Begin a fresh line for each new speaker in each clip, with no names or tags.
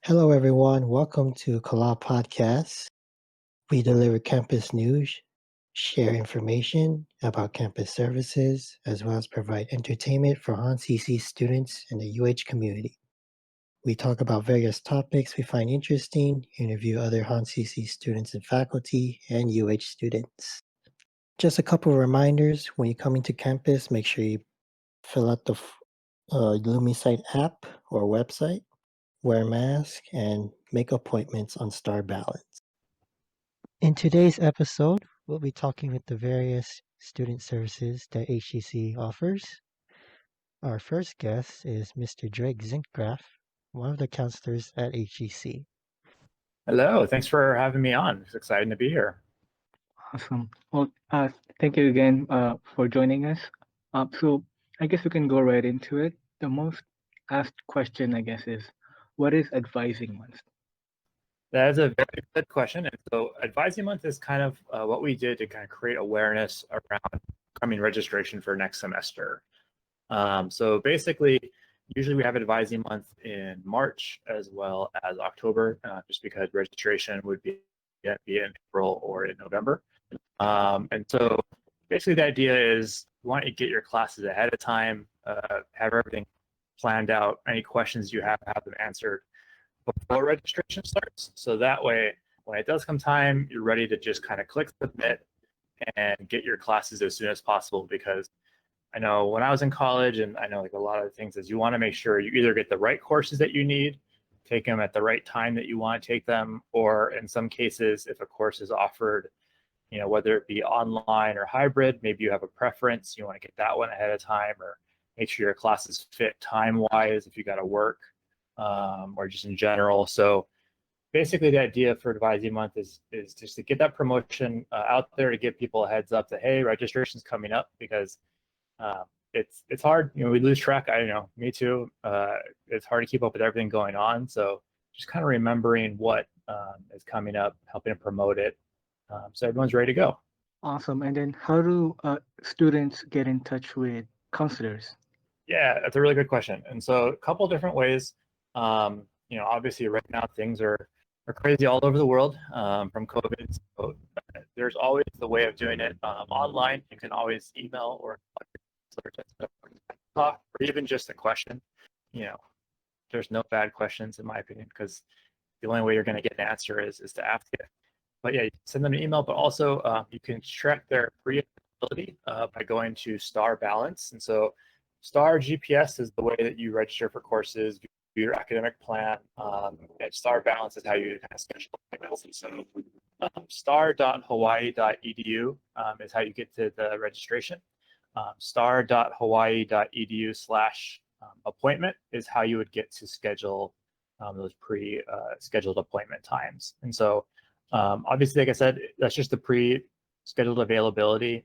Hello, everyone. Welcome to Kala Podcast. We deliver campus news, share information about campus services, as well as provide entertainment for HonCC students and the UH community. We talk about various topics we find interesting, interview other HonCC students and faculty, and UH students. Just a couple of reminders when you come into campus, make sure you fill out the LumiSite app or website, wear a mask, and make appointments on Star Balance. In today's episode, we'll be talking with the various student services that HCC offers. Our first guest is Mr. Drake Zinkgraf, one of the counselors at HCC.
Hello, thanks for having me on. It's exciting to be here.
Awesome. Well, thank you again for joining us. So I guess we can go right into it. The most asked question, I guess, is what is Advising Month?
That is a very good question. And so Advising Month is kind of what we did to kind of create awareness around upcoming registration for next semester. So basically, usually we have Advising Month in March as well as October, just because registration would be in April or in November. And so basically the idea is you want to get your classes ahead of time, have everything planned out, any questions you have them answered before registration starts. So that way, when it does come time, you're ready to just kind of click submit and get your classes as soon as possible. Because I know when I was in college, and I know like a lot of the things is you want to make sure you either get the right courses that you need, take them at the right time that you want to take them, or in some cases, if a course is offered, whether it be online or hybrid, maybe you have a preference, you want to get that one ahead of time, or make sure your classes fit time-wise if you got to work, or just in general. So basically the idea for Advising Month is just to get that promotion out there, to give people a heads up that, hey, registration's coming up, because it's hard. We lose track. I know, me too. It's hard to keep up with everything going on. So just kind of remembering what is coming up, helping to promote it, so everyone's ready to go.
Awesome. And then how do students get in touch with counselors?
Yeah, that's a really good question. And so a couple different ways. Obviously right now things are crazy all over the world from COVID. So there's always the way of doing it online. You can always email or talk, or even just a question. There's no bad questions in my opinion, because the only way you're going to get an answer is to ask it. But yeah, you can send them an email, but also you can check their pre-availability by going to Star Balance. And so Star GPS is the way that you register for courses, view your academic plan, and Star Balance is how you kind of schedule appointments. And so star.hawaii.edu is how you get to the registration. Star.hawaii.edu/appointment is how you would get to schedule those pre-scheduled appointment times. And so obviously, like I said, that's just the pre-scheduled availability.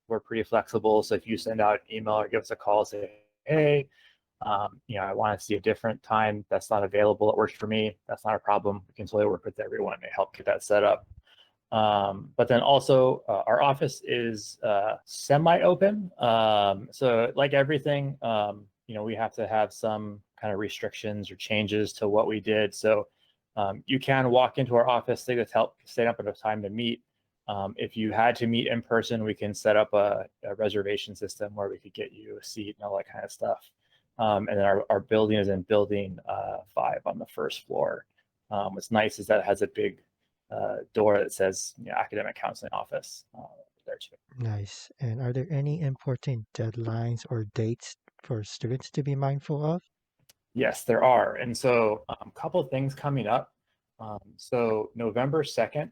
We're pretty flexible. So if you send out an email or give us a call, say, hey, I want to see a different time that's not available, it works for me, that's not a problem. We can totally work with everyone to help get that set up. But then also our office is semi-open. So like everything, we have to have some kind of restrictions or changes to what we did. So you can walk into our office, say with help, set up at a time to meet. If you had to meet in person, we can set up a reservation system where we could get you a seat and all that kind of stuff. And then our building is in building 5 on the first floor. What's nice is that it has a big door that says academic counseling office there too.
Nice. And are there any important deadlines or dates for students to be mindful of?
Yes, there are. And so a couple of things coming up. So November 2nd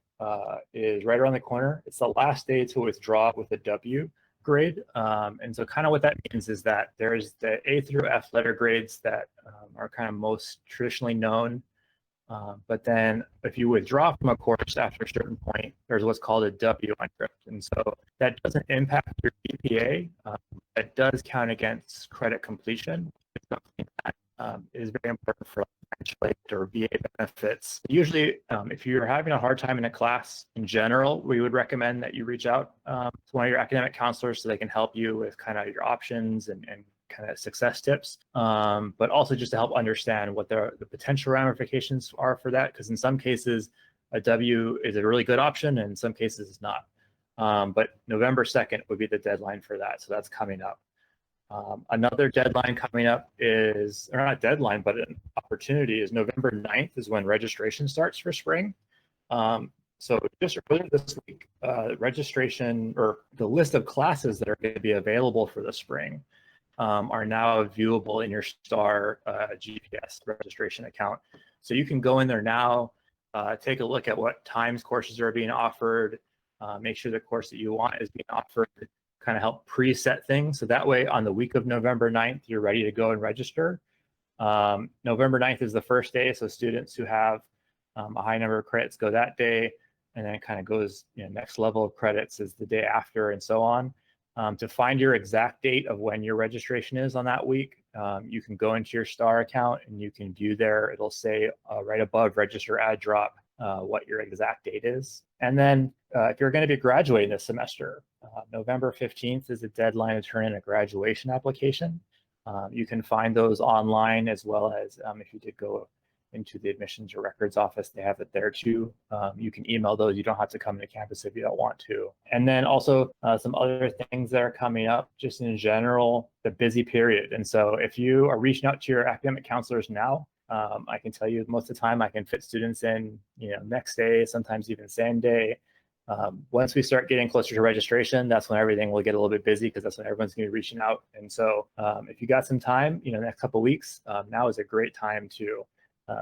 is right around the corner. It's the last day to withdraw with a W grade. And so kind of what that means is that there's the A through F letter grades that are kind of most traditionally known. But then if you withdraw from a course after a certain point, there's what's called a W unscript. And so that doesn't impact your GPA. It does count against credit completion. It's something that is very important for financial aid or VA benefits. Usually, if you're having a hard time in a class in general, we would recommend that you reach out to one of your academic counselors so they can help you with kind of your options and kind of success tips, but also just to help understand what the potential ramifications are for that, because in some cases a W is a really good option and in some cases it's not. But November 2nd would be the deadline for that, so that's coming up. Another deadline coming up is, or not deadline, but an opportunity is November 9th is when registration starts for spring. So just earlier this week, registration or the list of classes that are going to be available for the spring are now viewable in your STAR GPS registration account. So you can go in there now, take a look at what times courses are being offered, make sure the course that you want is being offered, kind of help preset things. So that way on the week of November 9th, you're ready to go and register. November 9th is the first day. So students who have a high number of credits go that day, and then it kind of goes, next level of credits is the day after and so on. To find your exact date of when your registration is on that week, you can go into your STAR account and you can view there. It'll say right above register add drop what your exact date is. And then if you're going to be graduating this semester, November 15th is the deadline to turn in a graduation application. You can find those online, as well as if you did go into the admissions or records office, they have it there too. You can email those. You don't have to come to campus if you don't want to. And then also some other things that are coming up, just in general, the busy period. And so if you are reaching out to your academic counselors now, I can tell you most of the time I can fit students in, next day, sometimes even same day. Once we start getting closer to registration, that's when everything will get a little bit busy, because that's when everyone's going to be reaching out. And so if you got some time, the next couple of weeks, now is a great time to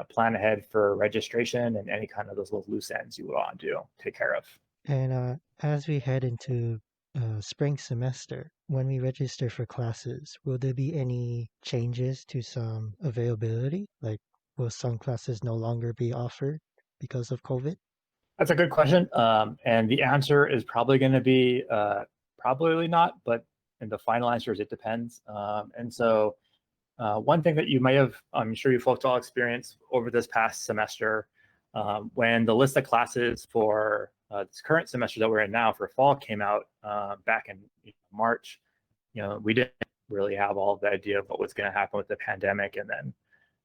plan ahead for registration and any kind of those little loose ends you would want to take care of.
And as we head into spring semester, when we register for classes, will there be any changes to some availability? Like, will some classes no longer be offered because of COVID?
That's a good question. And the answer is probably going to be probably not, and the final answer is it depends. And so one thing that you might have, I'm sure you folks all experienced over this past semester, when the list of classes for this current semester that we're in now for fall came out back in March, we didn't really have all the idea of what was going to happen with the pandemic, and then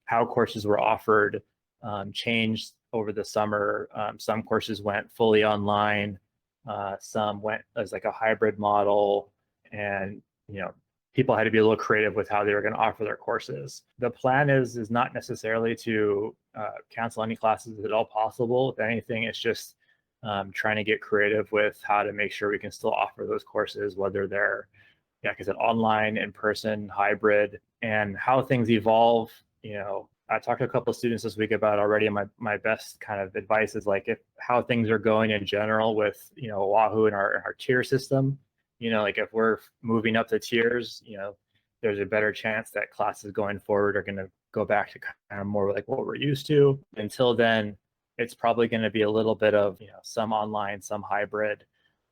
how courses were offered changed over the summer. Some courses went fully online, some went as like a hybrid model, and people had to be a little creative with how they were going to offer their courses. The plan is not necessarily to cancel any classes at all possible. If anything, it's just trying to get creative with how to make sure we can still offer those courses, whether they're, like I said, online, in person, hybrid, and how things evolve. I talked to a couple of students this week about already, and my best kind of advice is like how things are going in general with Oahu and our tier system. Like if we're moving up the tiers, there's a better chance that classes going forward are going to go back to kind of more like what we're used to. Until then, it's probably going to be a little bit of some online, some hybrid.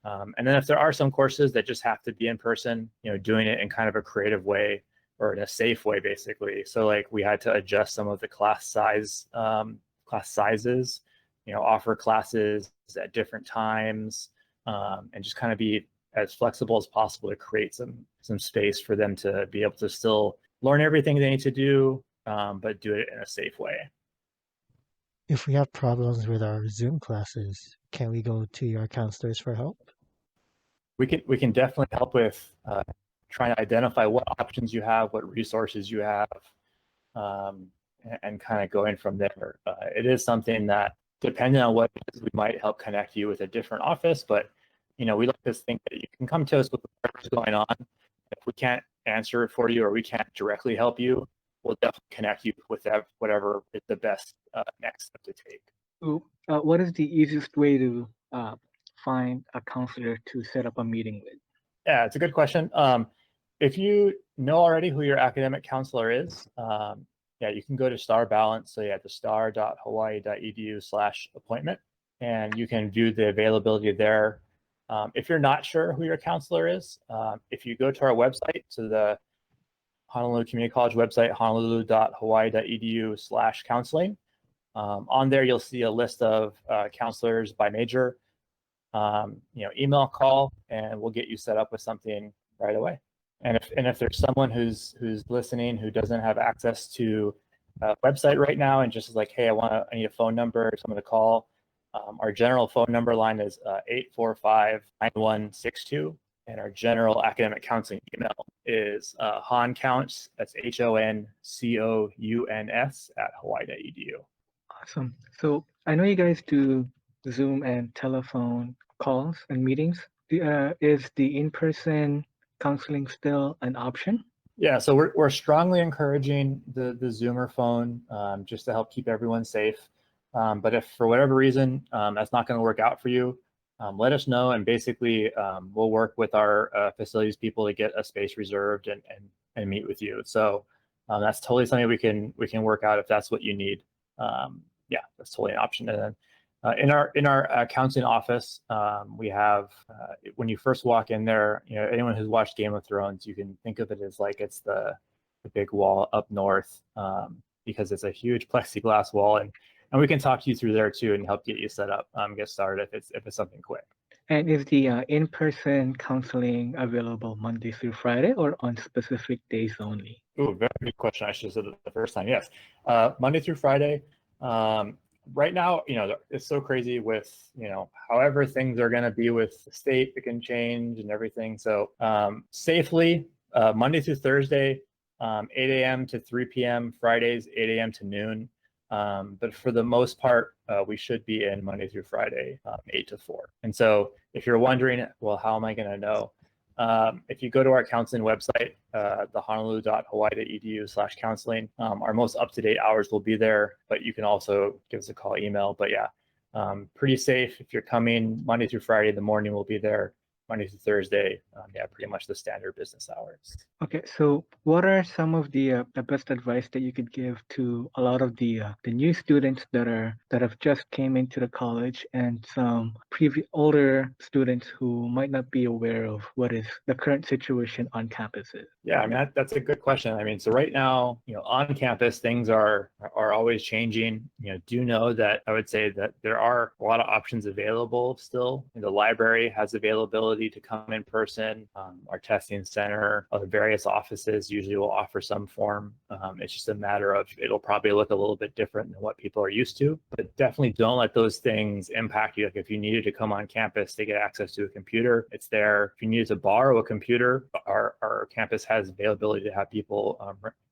And then if there are some courses that just have to be in person, doing it in kind of a creative way or in a safe way, basically. So like we had to adjust some of the class sizes, offer classes at different times, and just kind of be as flexible as possible to create some space for them to be able to still learn everything they need to do, but do it in a safe way.
If we have problems with our Zoom classes, can we go to your counselors for help?
We can definitely help with trying to identify what options you have, what resources you have, and kind of going from there. It is something that, depending on what it is, we might help connect you with a different office, but we like to think that you can come to us with whatever's going on. If we can't answer it for you or we can't directly help you, we'll definitely connect you with whatever is the best next step to take.
So, what is the easiest way to find a counselor to set up a meeting with?
Yeah, it's a good question. If you know already who your academic counselor is, you can go to STAR Balance. So the star.hawaii.edu/appointment, and you can view the availability there. If you're not sure who your counselor is, if you go to our website, so the Honolulu Community College website, honolulu.hawaii.edu/counseling, on there you'll see a list of counselors by major. Email, call, and we'll get you set up with something right away. if there's someone who's listening who doesn't have access to a website right now and just is like, hey, I need a phone number, someone to call. Our general phone number line is 845-9162, and our general academic counseling email is HonCounts, that's HonCouns @hawaii.edu.
Awesome. So I know you guys do Zoom and telephone calls and meetings. Is the in-person counseling still an option?
Yeah, so we're strongly encouraging the Zoomer phone just to help keep everyone safe. But if for whatever reason that's not going to work out for you, let us know, and basically we'll work with our facilities people to get a space reserved and meet with you. So that's totally something we can work out if that's what you need. Yeah, that's totally an option. And then in our counseling office, we have when you first walk in there, anyone who's watched Game of Thrones, you can think of it as like it's the big wall up north, because it's a huge plexiglass wall, and we can talk to you through there too and help get you set up, get started if it's something quick.
And is the in-person counseling available Monday through Friday or on specific days only?
Ooh, very good question. I should have said it the first time. Yes, Monday through Friday. Right now, it's so crazy with, however things are going to be with the state, it can change and everything. So safely, Monday through Thursday, 8 a.m. to 3 p.m., Fridays, 8 a.m. to noon. But for the most part, we should be in Monday through Friday, 8 to 4. And so if you're wondering, well, how am I going to know? If you go to our counseling website, the honolulu.hawaii.edu/counseling, our most up-to-date hours will be there, but you can also give us a call, email. But yeah, pretty safe. If you're coming Monday through Friday, the morning will be there. Monday through Thursday, yeah, pretty much the standard business hours.
Okay, so what are some of the best advice that you could give to a lot of the new students that have just came into the college, and some older students who might not be aware of what is the current situation on campuses?
Yeah, I mean that's a good question. I mean, so right now, on campus things are always changing. Do know that I would say that there are a lot of options available still. The library has availability to come in person. Our testing center, other various offices usually will offer some form. It's just a matter of it'll probably look a little bit different than what people are used to. But definitely don't let those things impact you. Like if you needed to come on campus to get access to a computer, it's there. If you needed to borrow a computer, our campus has availability to have people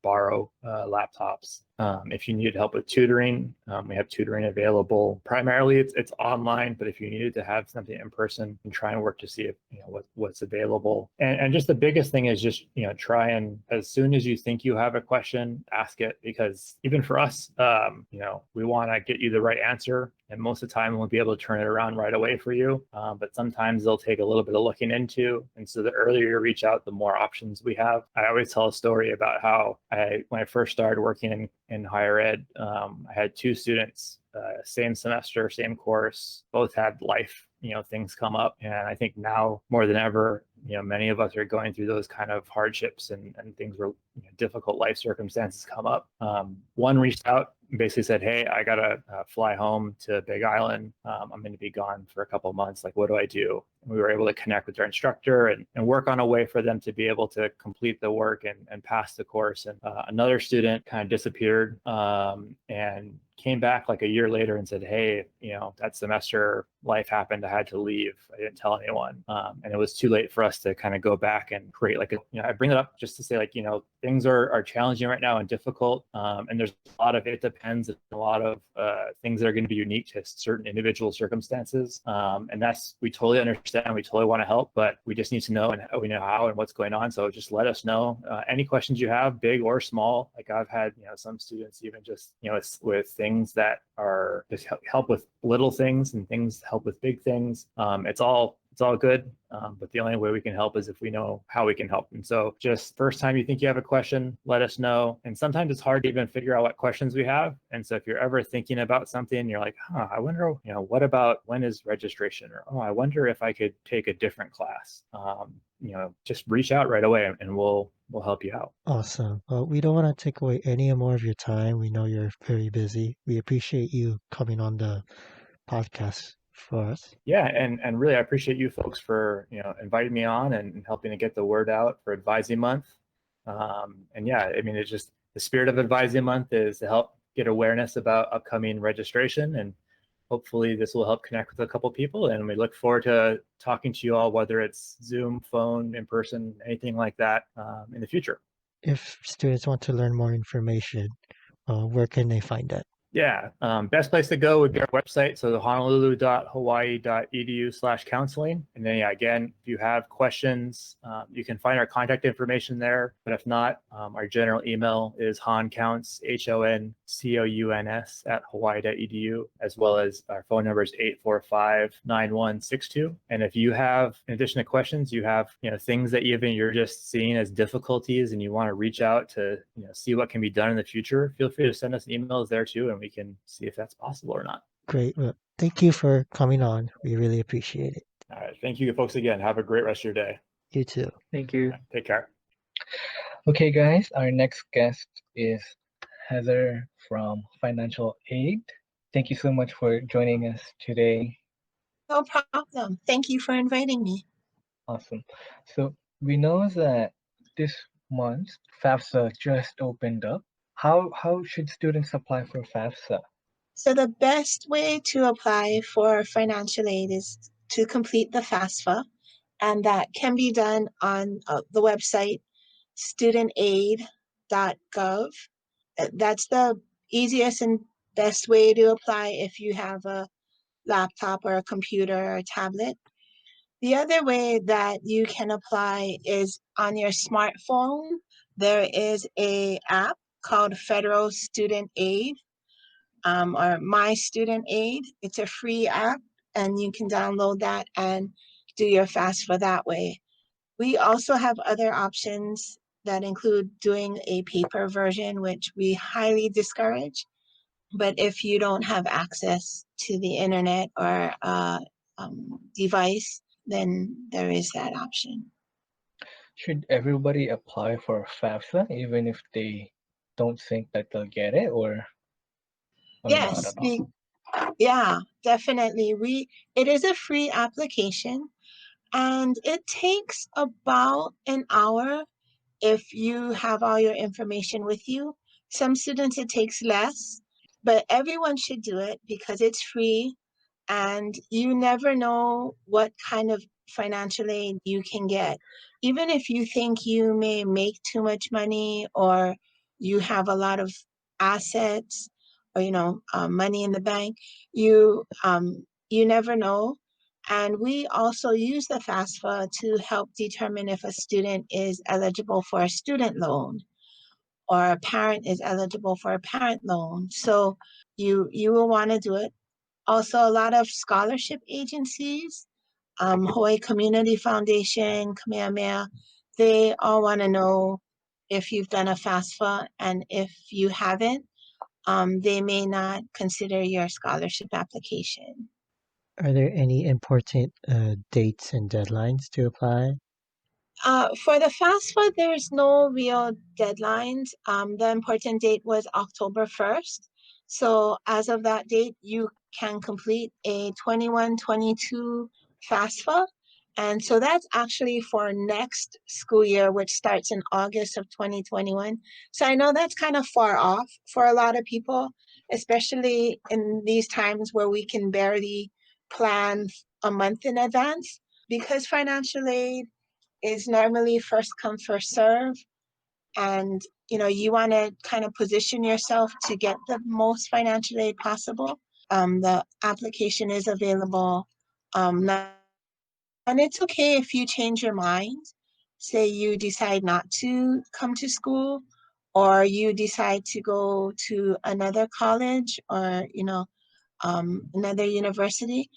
borrow laptops. If you needed help with tutoring, we have tutoring available. Primarily, it's online, but if you needed to have something in person, you can try and work to see if what's available. And just the biggest thing is just try and, as soon as you think you have a question, ask it, because even for us, we want to get you the right answer. And most of the time, we'll be able to turn it around right away for you. But sometimes they'll take a little bit of looking into. And so the earlier you reach out, the more options we have. I always tell a story about how when I first started working in higher ed, I had two students, same semester, same course, both had life things come up. And I think now more than ever, many of us are going through those kind of hardships and things where difficult life circumstances come up. One reached out and basically said, hey, I got to fly home to Big Island. I'm going to be gone for a couple of months. Like, what do I do? And we were able to connect with their instructor and work on a way for them to be able to complete the work and pass the course. And another student kind of disappeared and came back like a year later and said, hey, that semester life happened. I had to leave. I didn't tell anyone. And it was too late for us to kind of go back and create I bring it up just to say things are challenging right now and difficult. And there's a lot of, it depends, a lot of things that are going to be unique to certain individual circumstances. And we totally understand. We totally want to help, but we just need to know, and we know how and what's going on. So just let us know any questions you have, big or small. Like I've had, some students even just, it's with things that are just help with little things, and things help with big things. It's all good. But the only way we can help is if we know how we can help. And so just first time you think you have a question, let us know. And sometimes it's hard to even figure out what questions we have. And so if you're ever thinking about something, you're like, I wonder, what about when is registration? Or, I wonder if I could take a different class. Just reach out right away and we'll help you out.
Awesome. Well, we don't want to take away any more of your time. We know you're very busy. We appreciate you coming on the podcast for us.
Yeah, and really I appreciate you folks for inviting me on and helping to get the word out for Advising Month. And yeah, I mean, it's just the spirit of Advising Month is to help get awareness about upcoming registration, and hopefully this will help connect with a couple people. And we look forward to talking to you all, whether it's Zoom, phone, in person, anything like that in the future.
If students want to learn more information, where can they find that?
Yeah, best place to go would be our website, so the honolulu.hawaii.edu/counseling. And then, yeah, again, if you have questions, you can find our contact information there. But if not, our general email is honcounts, HONCOUNS @hawaii.edu, as well as our phone number is 845-9162. And if you have, in addition to questions, you have things that even you're just seeing as difficulties and you want to reach out to see what can be done in the future, feel free to send us emails there too, and we can see if that's possible or not.
Great. Well, thank you for coming on. We really appreciate it.
All right. Thank you folks again. Have a great rest of your day.
You too.
Thank you.
Take care.
Okay, guys, our next guest is Heather from Financial Aid. Thank you so much for joining us today.
No problem. Thank you for inviting me.
Awesome. So we know that this month FAFSA just opened up. How should students apply for FAFSA?
So the best way to apply for financial aid is to complete the FAFSA, and that can be done on the website studentaid.gov. That's the easiest and best way to apply if you have a laptop or a computer or a tablet. The other way that you can apply is on your smartphone. There is an app called Federal Student Aid or My Student Aid. It's a free app, and you can download that and do your FAFSA that way. We also have other options that include doing a paper version, which we highly discourage. But if you don't have access to the internet or device, then there is that option.
Should everybody apply for FAFSA even if they don't think that they'll get it, or
Yes,
not at all?
yeah, definitely. It is a free application, and it takes about an hour if you have all your information with you. Some students it takes less, but everyone should do it because it's free, and you never know what kind of financial aid you can get. Even if you think you may make too much money, or you have a lot of assets, or money in the bank, you never know. And we also use the FAFSA to help determine if a student is eligible for a student loan, or a parent is eligible for a parent loan. So you will want to do it. Also, a lot of scholarship agencies, Hawaii Community Foundation, Kamehameha, they all want to know if you've done a FAFSA, and if you haven't, they may not consider your scholarship application.
Are there any important dates and deadlines to apply?
For the FAFSA, there's no real deadlines. The important date was October 1st. So as of that date, you can complete a 21-22 FAFSA. And so that's actually for next school year, which starts in August of 2021. So I know that's kind of far off for a lot of people, especially in these times where we can barely plan a month in advance, because financial aid is normally first come, first serve. And you want to kind of position yourself to get the most financial aid possible. The application is available now, and it's okay if you change your mind. Say you decide not to come to school, or you decide to go to another college, or another university.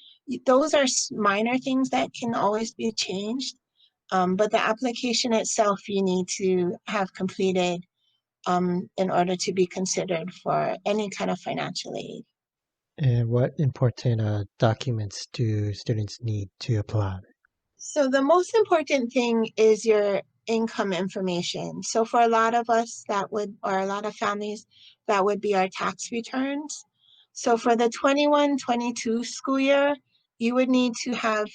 Those are minor things that can always be changed. But the application itself, you need to have completed in order to be considered for any kind of financial aid.
And what important documents do students need to apply?
So the most important thing is your income information. So for a lot of us, or a lot of families, that would be our tax returns. So for the 21-22 school year, you would need to have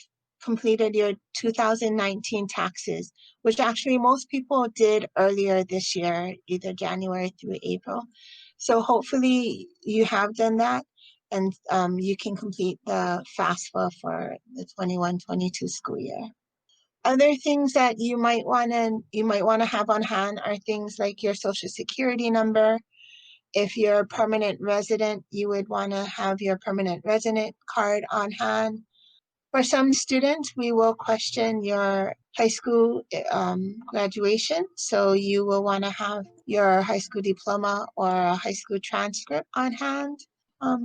completed your 2019 taxes, which actually most people did earlier this year, either January through April. So hopefully you have done that, and you can complete the FAFSA for the 21-22 school year. Other things that you might want to have on hand are things like your social security number. If you're a permanent resident, you would want to have your permanent resident card on hand. For some students, we will question your high school graduation. So you will want to have your high school diploma or a high school transcript on hand.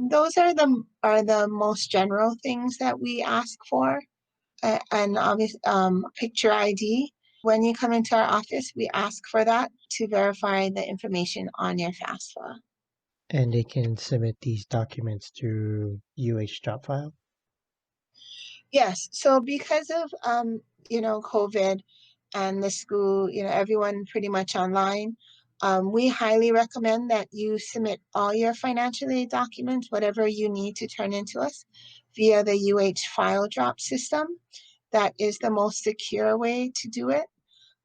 Those are the most general things that we ask for. And obviously, picture ID. When you come into our office, we ask for that to verify the information on your FAFSA.
And they can submit these documents through UH drop file.
Yes. So because of COVID and the school, everyone pretty much online, we highly recommend that you submit all your financial aid documents, whatever you need to turn into us, via the UH file drop system. That is the most secure way to do it.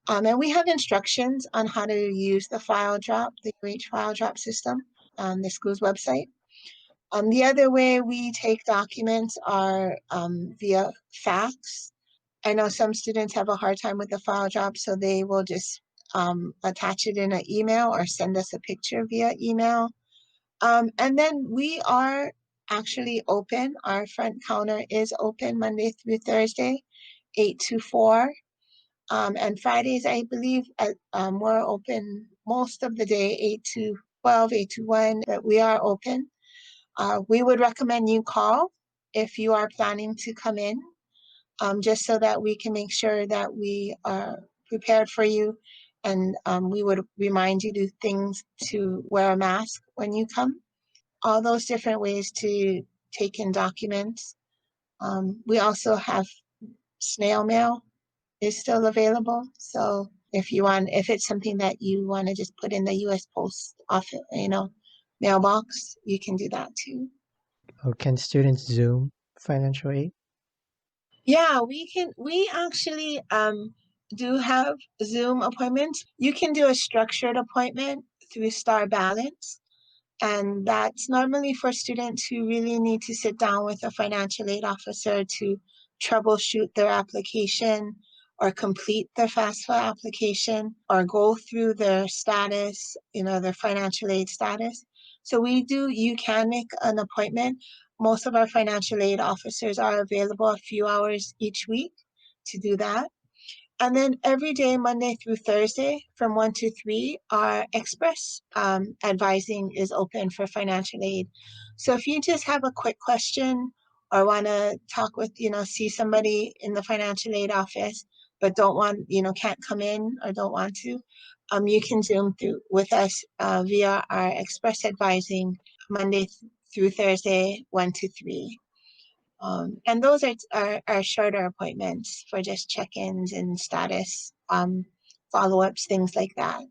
And we have instructions on how to use the UH file drop system on the school's website. The other way we take documents are via fax. I know some students have a hard time with the file drop, so they will just attach it in an email or send us a picture via email. And then we are actually open. Our front counter is open Monday through Thursday, 8 to 4. And Fridays, I believe, we're open most of the day, 8 to 12, 8 to 1, but we are open. We would recommend you call if you are planning to come in, just so that we can make sure that we are prepared for you. And we would remind you to wear a mask when you come. All those different ways to take in documents. We also have snail mail is still available. So if it's something that you want to just put in the U.S. Post office, mailbox, you can do that too.
Oh, can students Zoom financial aid?
Yeah, we actually do have Zoom appointments. You can do a structured appointment through Star Balance. And that's normally for students who really need to sit down with a financial aid officer to troubleshoot their application or complete their FAFSA application or go through their status, their financial aid status. So you can make an appointment. Most of our financial aid officers are available a few hours each week to do that. And then every day, Monday through Thursday, from 1 to 3, our express advising is open for financial aid. So if you just have a quick question or want to talk with, see somebody in the financial aid office, but can't come in or don't want to, you can Zoom with us via our express advising Monday through Thursday, 1 to 3. And those are shorter appointments for just check-ins and status follow-ups, things like that.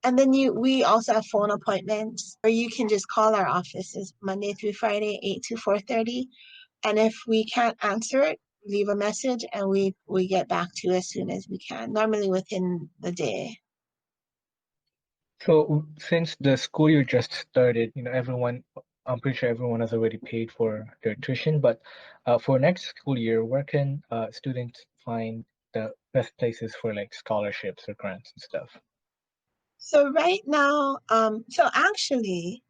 And then we also have phone appointments where you can just call our offices Monday through Friday, 8 to 4:30. And if we can't answer it, leave a message and we get back to you as soon as we can, normally within the day.
So since the school year just started, I'm pretty sure everyone has already paid for their tuition, but for next school year, where can students find the best places for like scholarships or grants and stuff?
So right now, actually,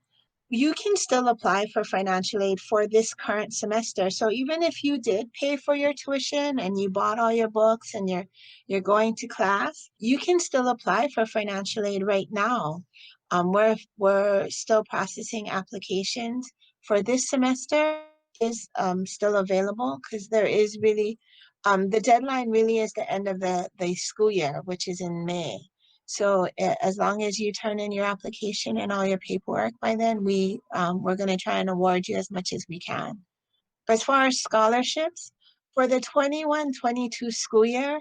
you can still apply for financial aid for this current semester. So even if you did pay for your tuition and you bought all your books and you're going to class, you can still apply for financial aid right now. We're still processing applications for this semester is still available because there is really the deadline really is the end of the school year, which is in May. So as long as you turn in your application and all your paperwork by then, we're going to try and award you as much as we can. As far as scholarships, for the 21-22 school year,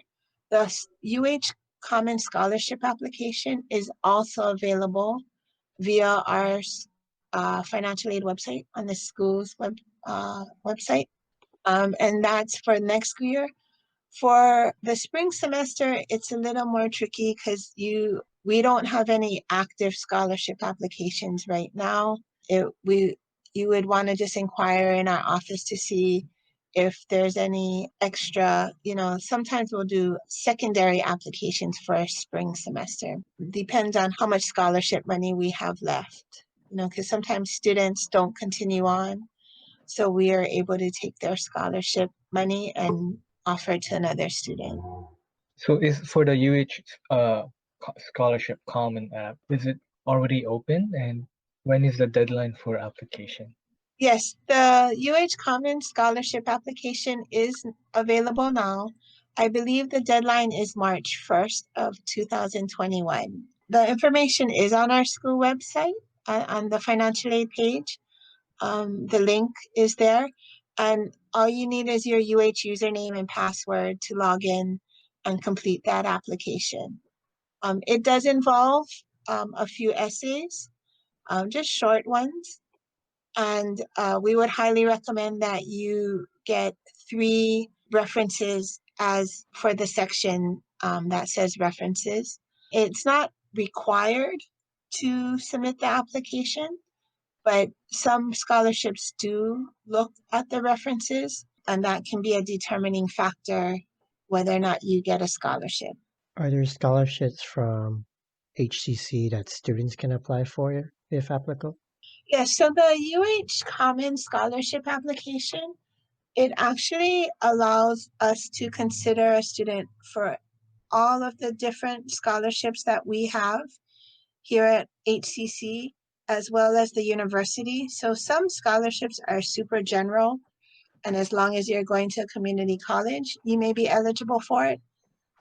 the UH Common Scholarship application is also available via our financial aid website on the school's website. and that's for next year. For the spring semester, it's a little more tricky because we don't have any active scholarship applications right now. You would want to just inquire in our office to see if there's any extra, sometimes we'll do secondary applications for a spring semester. Depends on how much scholarship money we have left, because sometimes students don't continue on. So we are able to take their scholarship money and offer to another student.
So is for the scholarship common app, is it already open, and when is the deadline for application?
Yes, the UH Common Scholarship application is available now. I believe the deadline is March 1st of 2021. The information is on our school website on the financial aid page. The link is there, and all you need is your UH username and password to log in and complete that application. It does involve a few essays, just short ones, and we would highly recommend that you get 3 references as for the section that says references. It's not required to submit the application, but some scholarships do look at the references, and that can be a determining factor whether or not you get a scholarship.
Are there scholarships from HCC that students can apply for if applicable?
Yes, so the UH Common Scholarship application, it actually allows us to consider a student for all of the different scholarships that we have here at HCC, as well as the university. So some scholarships are super general, and as long as you're going to a community college, you may be eligible for it.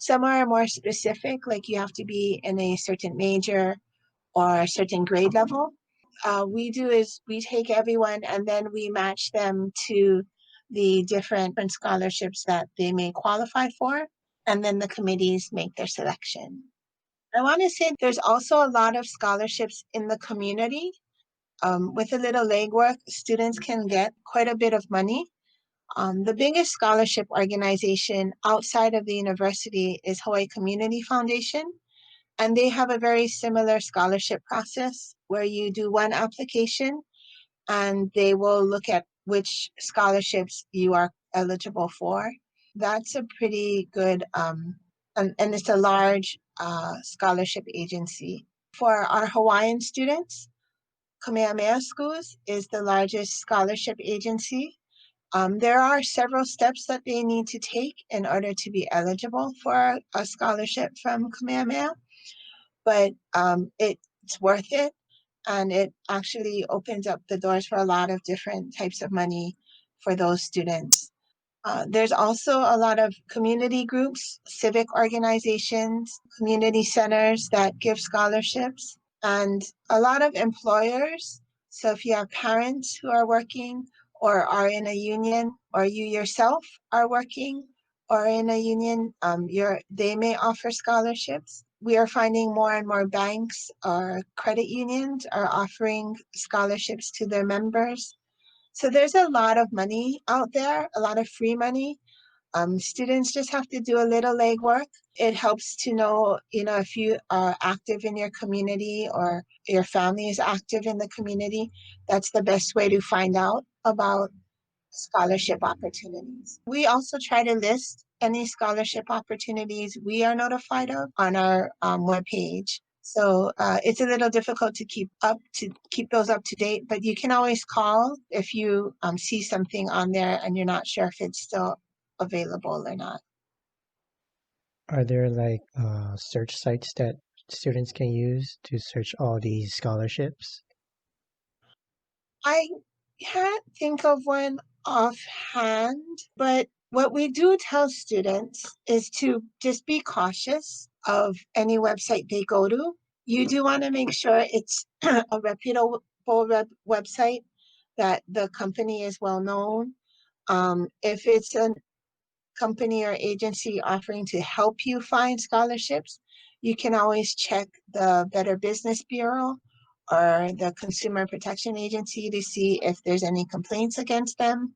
Some are more specific, like you have to be in a certain major or a certain grade level. We do is we take everyone and then we match them to the different scholarships that they may qualify for, and then the committees make their selection. I want to say there's also a lot of scholarships in the community. With a little legwork, students can get quite a bit of money. The biggest scholarship organization outside of the university is Hawaii Community Foundation, and they have a very similar scholarship process where you do one application and they will look at which scholarships you are eligible for. That's a pretty good, and it's a large scholarship agency. For our Hawaiian students, Kamehameha Schools is the largest scholarship agency. There are several steps that they need to take in order to be eligible for a scholarship from Kamehameha, but it's worth it, and it actually opens up the doors for a lot of different types of money for those students. There's also a lot of community groups, civic organizations, community centers that give scholarships, and a lot of employers. So if you have parents who are working or are in a union, or you yourself are working or in a union, they may offer scholarships. We are finding more and more banks or credit unions are offering scholarships to their members. So there's a lot of money out there, a lot of free money. Students just have to do a little legwork. It helps to know, if you are active in your community or your family is active in the community. That's the best way to find out about scholarship opportunities. We also try to list any scholarship opportunities we are notified of on our webpage. So it's a little difficult to keep those up to date, but you can always call if you see something on there and you're not sure if it's still available or not.
Are there search sites that students can use to search all these scholarships?
I can't think of one offhand, but what we do tell students is to just be cautious of any website they go to. You do want to make sure it's a reputable website, that the company is well known. If it's a company or agency offering to help you find scholarships, you can always check the Better Business Bureau or the Consumer Protection Agency to see if there's any complaints against them.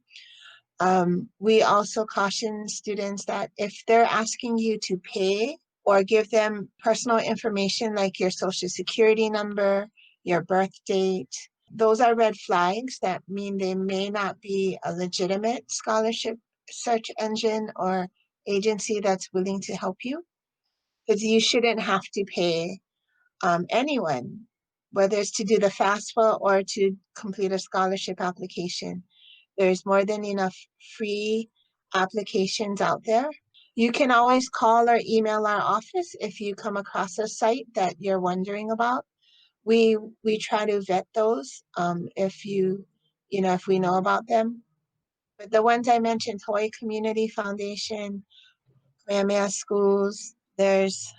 We also caution students that if they're asking you to pay or give them personal information like your social security number, your birth date, those are red flags that mean they may not be a legitimate scholarship search engine or agency that's willing to help you. Because you shouldn't have to pay anyone, whether it's to do the FAFSA or to complete a scholarship application. There's more than enough free applications out there. You can always call or email our office if you come across a site that you're wondering about. We try to vet those if if we know about them. But the ones I mentioned, Hawaii Community Foundation, Kamehameha Schools, there's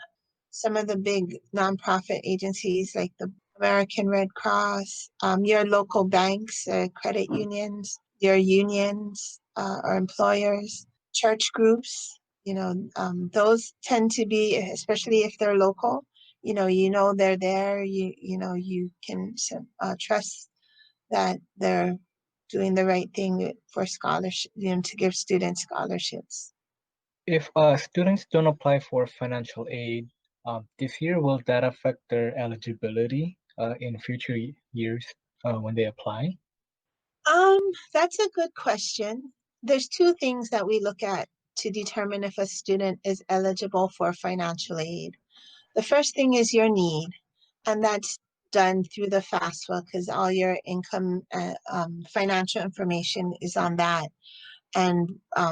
some of the big nonprofit agencies like the American Red Cross, your local banks, credit unions, your unions or employers, church groups, those tend to be, especially if they're local, they're there, you can trust that they're doing the right thing for scholarship, to give students scholarships.
If students don't apply for financial aid this year, will that affect their eligibility in future years when they apply?
That's a good question. There's two things that we look at to determine if a student is eligible for financial aid. The first thing is your need, and that's done through the FAFSA because all your income, financial information is on that, and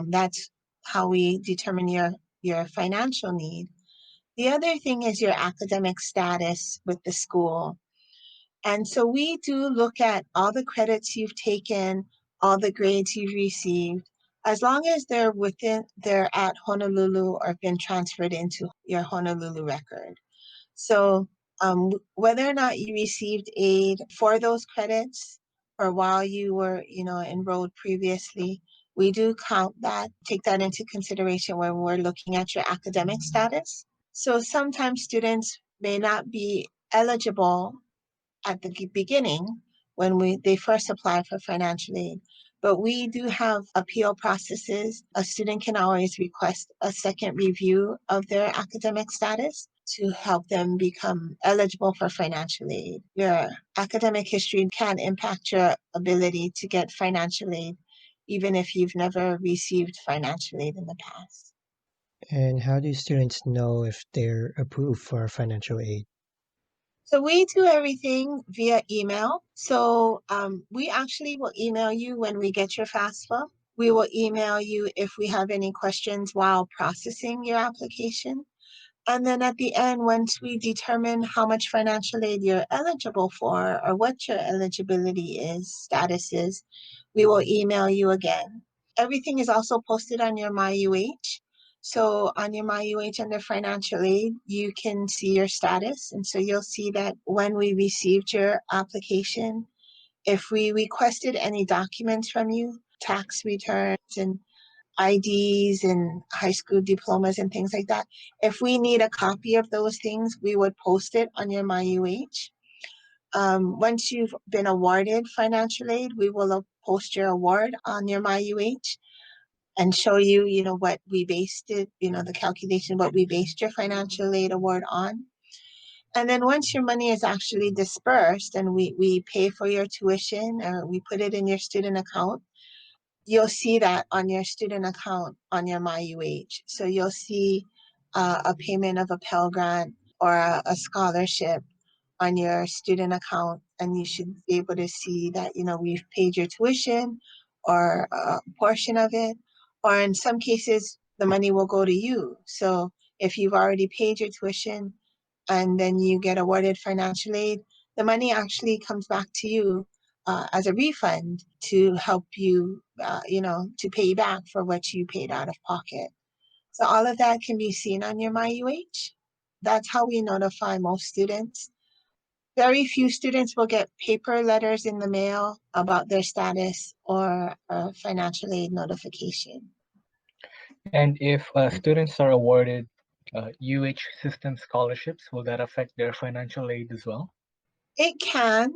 that's how we determine your financial need. The other thing is your academic status with the school. And so we do look at all the credits you've taken, all the grades you've received, as long as they're at Honolulu or been transferred into your Honolulu record. So whether or not you received aid for those credits or while you were, enrolled previously, we do take that into consideration when we're looking at your academic status. So sometimes students may not be eligible at the beginning when they first apply for financial aid. But we do have appeal processes. A student can always request a second review of their academic status to help them become eligible for financial aid. Your academic history can impact your ability to get financial aid, even if you've never received financial aid in the past.
And how do students know if they're approved for financial aid?
So we do everything via email. So we actually will email you when we get your FAFSA. We will email you if we have any questions while processing your application. And then at the end, once we determine how much financial aid you're eligible for or what your eligibility status is, we will email you again. Everything is also posted on your MyUH. So on your MyUH under financial aid, you can see your status. And so you'll see that when we received your application, if we requested any documents from you, tax returns and IDs and high school diplomas and things like that. If we need a copy of those things, we would post it on your MyUH. Once you've been awarded financial aid, we will post your award on your MyUH and show you, what we based it, the calculation, what we based your financial aid award on. And then once your money is actually dispersed and we pay for your tuition or we put it in your student account, you'll see that on your student account on your MyUH. So you'll see a payment of a Pell Grant or a scholarship on your student account, and you should be able to see that, we've paid your tuition or a portion of it, or in some cases, the money will go to you. So if you've already paid your tuition and then you get awarded financial aid, the money actually comes back to you as a refund to help you, to pay you back for what you paid out of pocket. So all of that can be seen on your MyUH. That's how we notify most students. Very few students will get paper letters in the mail about their status or a financial aid notification.
And if students are awarded UH system scholarships, will that affect their financial aid as well?
It can.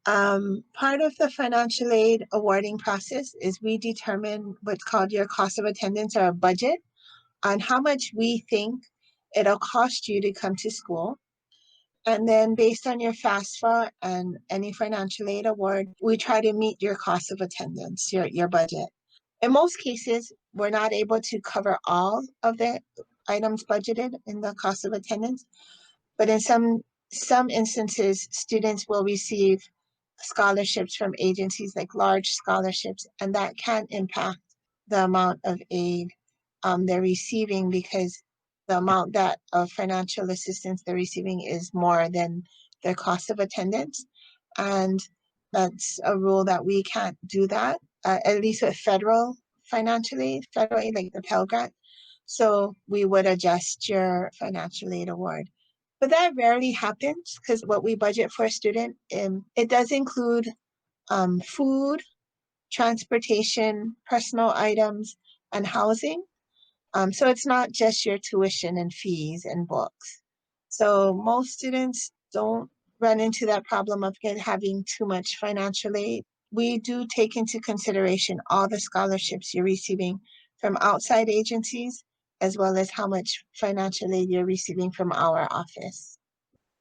Part of the financial aid awarding process is we determine what's called your cost of attendance or a budget on how much we think it'll cost you to come to school. And then based on your FAFSA and any financial aid award, we try to meet your cost of attendance, your budget. In most cases, we're not able to cover all of the items budgeted in the cost of attendance, but in some instances, students will receive scholarships from agencies like large scholarships, and that can impact the amount of aid they're receiving because the amount that of financial assistance they're receiving is more than their cost of attendance. And that's a rule that we can't do that, at least with federal financial aid, like the Pell Grant. So we would adjust your financial aid award. But that rarely happens because what we budget for a student, it does include food, transportation, personal items, and housing. So it's not just your tuition and fees and books. So most students don't run into that problem of having too much financial aid. We do take into consideration all the scholarships you're receiving from outside agencies, as well as how much financial aid you're receiving from our office.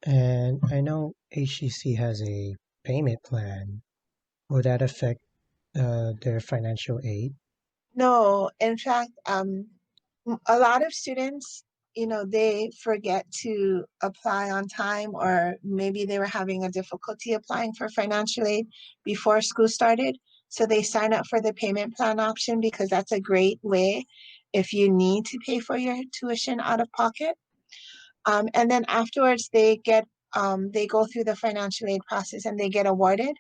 And I know HCC has a payment plan. Will that affect their financial aid?
No, in fact, a lot of students, they forget to apply on time, or maybe they were having a difficulty applying for financial aid before school started. So they sign up for the payment plan option because that's a great way if you need to pay for your tuition out of pocket. And then afterwards, they go through the financial aid process and they get awarded.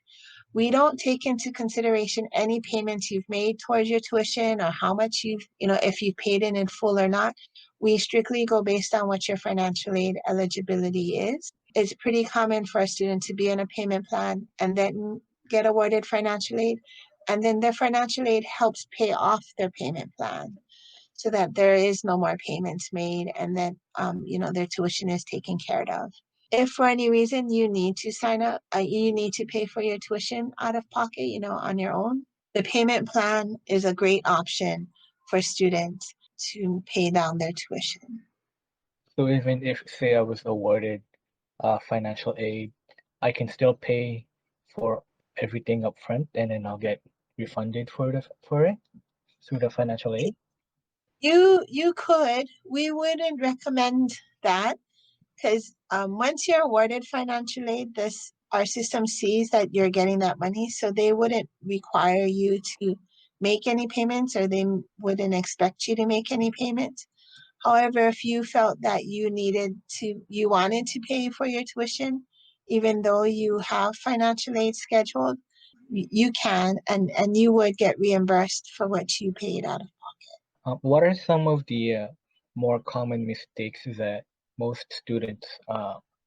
We don't take into consideration any payments you've made towards your tuition or how much if you've paid in full or not. We strictly go based on what your financial aid eligibility is. It's pretty common for a student to be in a payment plan and then get awarded financial aid. And then their financial aid helps pay off their payment plan so that there is no more payments made and that, their tuition is taken care of. If for any reason you need to sign up, you need to pay for your tuition out of pocket, on your own, the payment plan is a great option for students to pay down their tuition.
So even if, say, I was awarded financial aid, I can still pay for everything up front and then I'll get refunded for it through the financial aid?
You could. We wouldn't recommend that because once you're awarded financial aid, our system sees that you're getting that money, so they wouldn't require you to make any payments, or they wouldn't expect you to make any payments. However, if you felt that you wanted to pay for your tuition, even though you have financial aid scheduled, you can, and you would get reimbursed for what you paid out of.
What are some of the more common mistakes that most students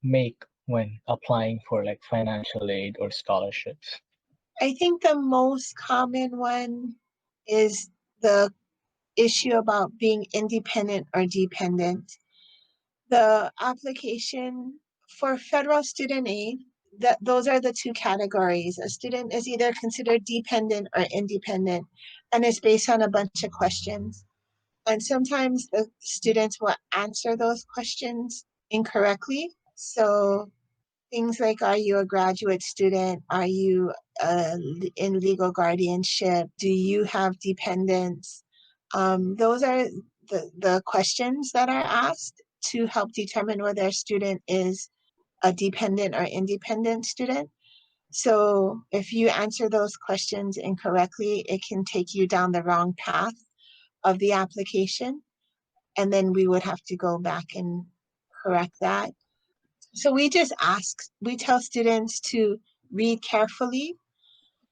make when applying for like financial aid or scholarships?
I think the most common one is the issue about being independent or dependent. The application for federal student aid, those are the two categories. A student is either considered dependent or independent, and it's based on a bunch of questions. And sometimes the students will answer those questions incorrectly. So things like, are you a graduate student? Are you in legal guardianship? Do you have dependents? Those are the questions that are asked to help determine whether a student is a dependent or independent student. So if you answer those questions incorrectly, it can take you down the wrong path of the application. And then we would have to go back and correct that. So we tell students to read carefully.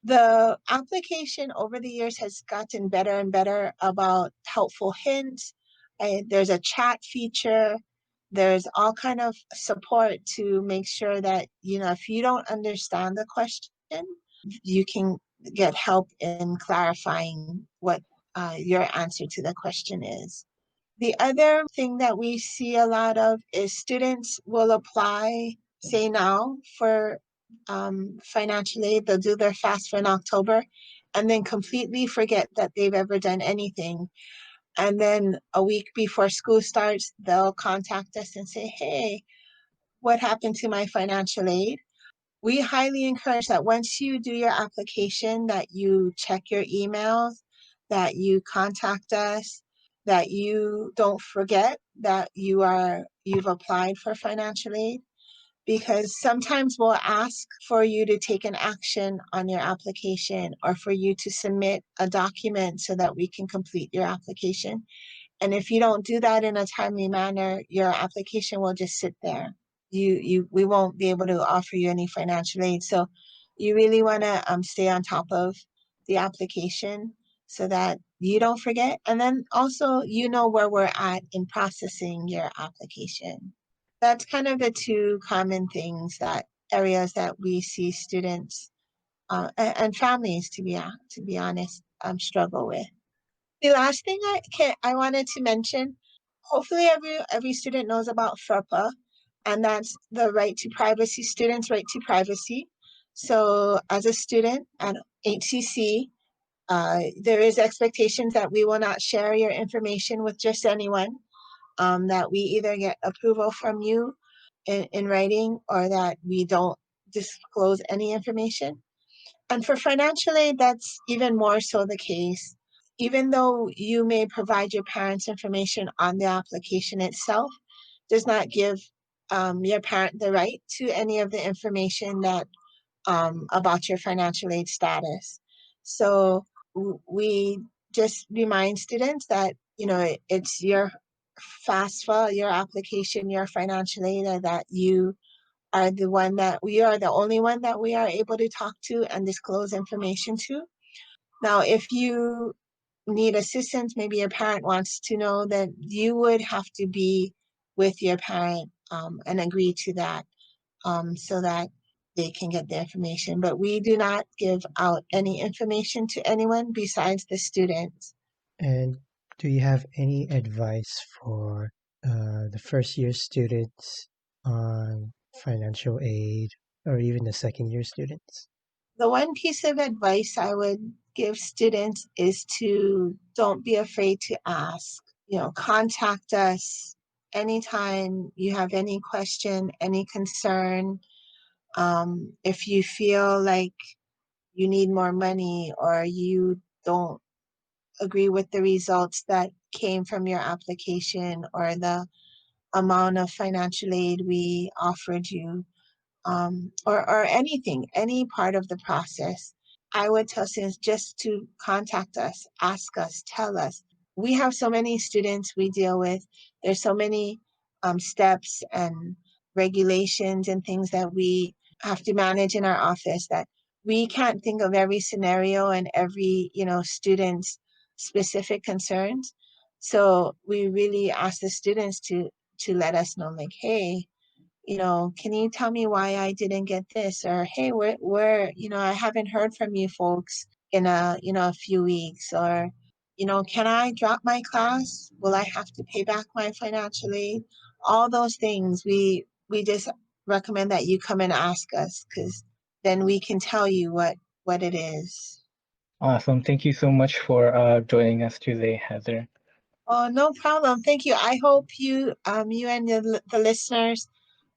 The application over the years has gotten better and better about helpful hints. There's a chat feature. There's all kind of support to make sure that, if you don't understand the question, you can get help in clarifying what your answer to the question is. The other thing that we see a lot of is students will apply, say now, for financial aid. They'll do their FAFSA in October and then completely forget that they've ever done anything. And then a week before school starts, they'll contact us and say, hey, what happened to my financial aid? We highly encourage that once you do your application, that you check your emails, that you contact us, that you don't forget that you've applied for financial aid, because sometimes we'll ask for you to take an action on your application or for you to submit a document so that we can complete your application. And if you don't do that in a timely manner, your application will just sit there. We won't be able to offer you any financial aid. So you really want to stay on top of the application so that you don't forget. And then also, you know where we're at in processing your application. That's kind of the two common things, that areas that we see students and families, to be honest, struggle with. The last thing I wanted to mention, hopefully every student knows about FERPA, and that's the right to privacy, students' right to privacy. So as a student at HCC, there is expectations that we will not share your information with just anyone, that we either get approval from you in writing or that we don't disclose any information. And for financial aid, that's even more so the case. Even though you may provide your parents' information on the application itself, does not give your parent the right to any of the information that about your financial aid status. So we just remind students that, you know, it's your FAFSA, your application, your financial aid, that you are the one that we are the only one that we are able to talk to and disclose information to. Now, if you need assistance, maybe your parent wants to know, that you would have to be with your parent and agree to that so that they can get the information. But we do not give out any information to anyone besides the students.
And do you have any advice for the first year students on financial aid, or even the second year students?
The one piece of advice I would give students is to don't be afraid to ask. You know, contact us anytime you have any question, any concern. If you feel like you need more money or you don't agree with the results that came from your application or the amount of financial aid we offered you, or anything, any part of the process, I would tell students just to contact us, ask us, tell us. We have so many students we deal with. There's so many steps and regulations and things that we have to manage in our office that we can't think of every scenario and every, you know, student's specific concerns. So we really ask the students to let us know, like, hey, you know, can you tell me why I didn't get this? Or, hey, where, you know, I haven't heard from you folks in a few weeks. Or, you know, can I drop my class? Will I have to pay back my financial aid? All those things, we just recommend that you come and ask us, because then we can tell you what it is.
Awesome. Thank you so much for joining us today, Heather.
Oh, no problem. Thank you. I hope you and the listeners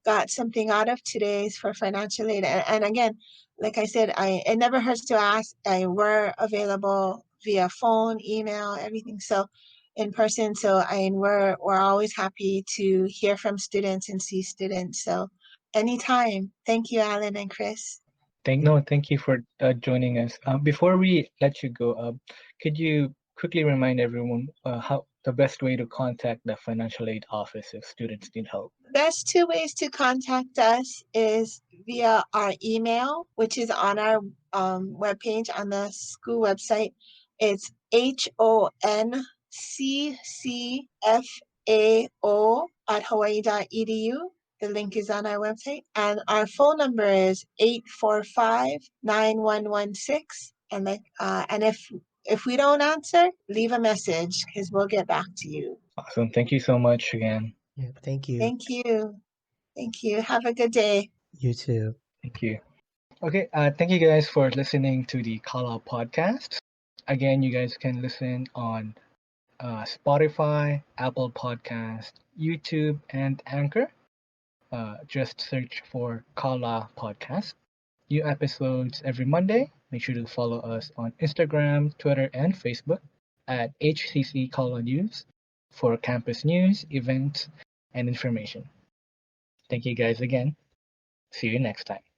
got something out of today's for financial aid. And again, like I said, it never hurts to ask. We're available via phone, email, everything. So in person. So we're always happy to hear from students and see students. So anytime. Thank you, Alan and Chris.
Thank you for joining us. Before we let you go, could you quickly remind everyone how the best way to contact the financial aid office if students need help?
Best two ways to contact us is via our email, which is on our webpage on the school website. It's HonCCFAO@hawaii.edu. The link is on our website. And our phone number is 845-9116. And if we don't answer, leave a message because we'll get back to you.
Awesome. Thank you so much again.
Yeah, thank you.
Thank you. Thank you. Have a good day.
You too.
Thank you. Okay, thank you guys for listening to the Kala podcast. Again, you guys can listen on Spotify, Apple Podcast, YouTube, and Anchor. Just search for Kala Podcast. New episodes every Monday. Make sure to follow us on Instagram, Twitter, and Facebook at HCC Kala News for campus news, events, and information. Thank you guys again. See you next time.